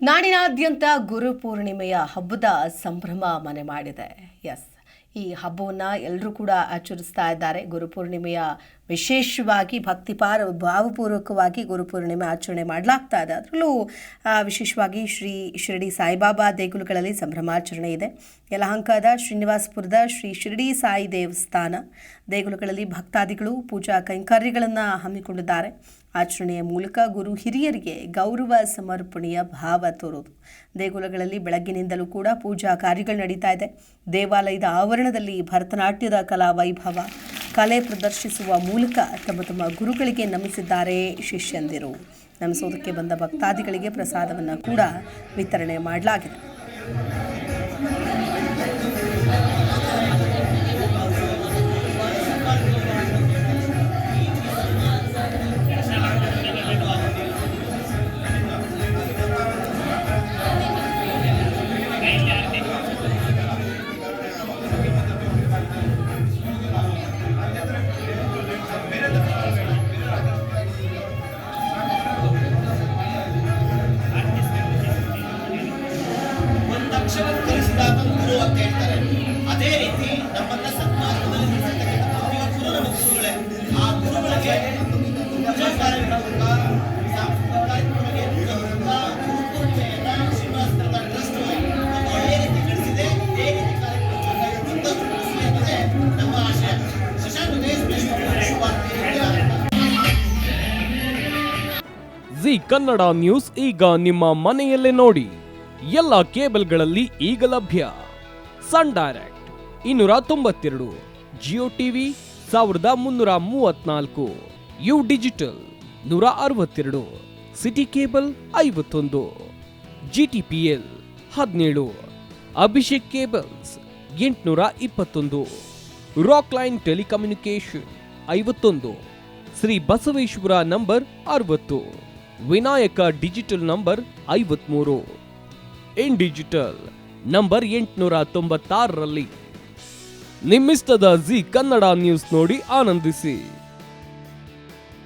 ನಾಡಿನಾದ್ಯಂತ ಗುರುಪೂರ್ಣಿಮೆಯ ಹಬ್ಬದ ಸಂಭ್ರಮ ಮನೆ ಮಾಡಿದೆ. ಈ ಹಬ್ಬವನ್ನು ಎಲ್ಲರೂ ಕೂಡ ಆಚರಿಸ್ತಾ ಇದ್ದಾರೆ. ಗುರುಪೂರ್ಣಿಮೆಯ ವಿಶೇಷವಾಗಿ ಭಾವಪೂರ್ವಕವಾಗಿ ಗುರುಪೂರ್ಣಿಮೆ ಆಚರಣೆ ಮಾಡಲಾಗ್ತಾ ಇದೆ. ಅದರಲ್ಲೂ ವಿಶೇಷವಾಗಿ ಶ್ರೀ ಶಿರಡಿ ಸಾಯಿಬಾಬಾ ದೇಗುಲಗಳಲ್ಲಿ ಸಂಭ್ರಮಾಚರಣೆ ಇದೆ. ಯಲಹಂಕದ ಶ್ರೀನಿವಾಸಪುರದ ಶ್ರೀ ಶಿರಡಿ ಸಾಯಿ ದೇವಸ್ಥಾನ ದೇಗುಲಗಳಲ್ಲಿ ಭಕ್ತಾದಿಗಳು ಪೂಜಾ ಕೈಂಕರ್ಯಗಳನ್ನು ಹಮ್ಮಿಕೊಂಡಿದ್ದಾರೆ. ಆಚರಣೆಯ ಮೂಲಕ ಗುರು ಹಿರಿಯರಿಗೆ ಗೌರವ ಸಮರ್ಪಣೆಯ ಭಾವ ತೋರುವುದು. ದೇಗುಲಗಳಲ್ಲಿ ಬೆಳಗ್ಗಿನಿಂದಲೂ ಕೂಡ ಪೂಜಾ ಕಾರ್ಯಗಳು ನಡೀತಾ ಇದೆ. ದೇವಾಲಯದ ಆವರಣದಲ್ಲಿ ಭರತನಾಟ್ಯದ ಕಲಾ ವೈಭವ ಕಲೆ ಪ್ರದರ್ಶಿಸುವ ಮೂಲಕ ತಮ್ಮ ಗುರುಗಳಿಗೆ ನಮಿಸಿದ್ದಾರೆ ಶಿಷ್ಯಂದಿರು. ನಮಿಸೋದಕ್ಕೆ ಬಂದ ಭಕ್ತಾದಿಗಳಿಗೆ ಪ್ರಸಾದವನ್ನು ಕೂಡ ವಿತರಣೆ ಮಾಡಲಾಗಿದೆ. ಗುರು ಅಂತ ಹೇಳ್ತಾರೆ. ಅದೇ ರೀತಿ ನಮ್ಮನ್ನ ಸನ್ಮಾರ್ಗದಲ್ಲಿ ನಿಲ್ಲಿಸತಕ್ಕಂಥ ಪ್ರತಿಯೊಬ್ಬರು ನಮ್ಮ ಗುರುಗಳೇ. ಆ ಗುರುಗಳಿಗೆ ಪೂಜಾ ಕಾರ್ಯಕ್ರಮ ಸಾಂಸ್ಕೃತಿಕ ಕಾರ್ಯಕ್ರಮಕ್ಕೆ ಗುರುಪೂರ್ಣಿಮೆಯನ್ನ ಶ್ರೀನಿವಾಸಪುರದ ಟ್ರಸ್ಟ್ ಒಂದು ಒಳ್ಳೆಯ ರೀತಿ ನಡೆಸಿದೆ. ಇದೇ ರೀತಿ ಕಾರ್ಯಕ್ರಮವನ್ನು ಮತ್ತಷ್ಟು ನಡೆಸಲಿ ಅನ್ನೋದೇ ನಮ್ಮ ಆಶಯ. ಶಶಾಂಕ್ ಜಿ ಕನ್ನಡ ನ್ಯೂಸ್ ಈಗ ನಿಮ್ಮ ಮನೆಯಲ್ಲೇ ನೋಡಿ. ಎಲ್ಲ ಕೇಬಲ್ಗಳಲ್ಲಿ ಈಗ ಲಭ್ಯ. Sun Direct 292, Jio TV 1334, U digital 162, city cable 51, GTPL 17, Abhishek cables 821, rock line telecommunication 51, Shri Basaveshwara number 60, Vinayaka digital number 53, in digital number 896ರಲ್ಲಿ. ನಿಮ್ಮಿಸ್ತದ ಜಿ ಕನ್ನಡ ನ್ಯೂಸ್ ನೋಡಿ ಆನಂದಿಸಿ.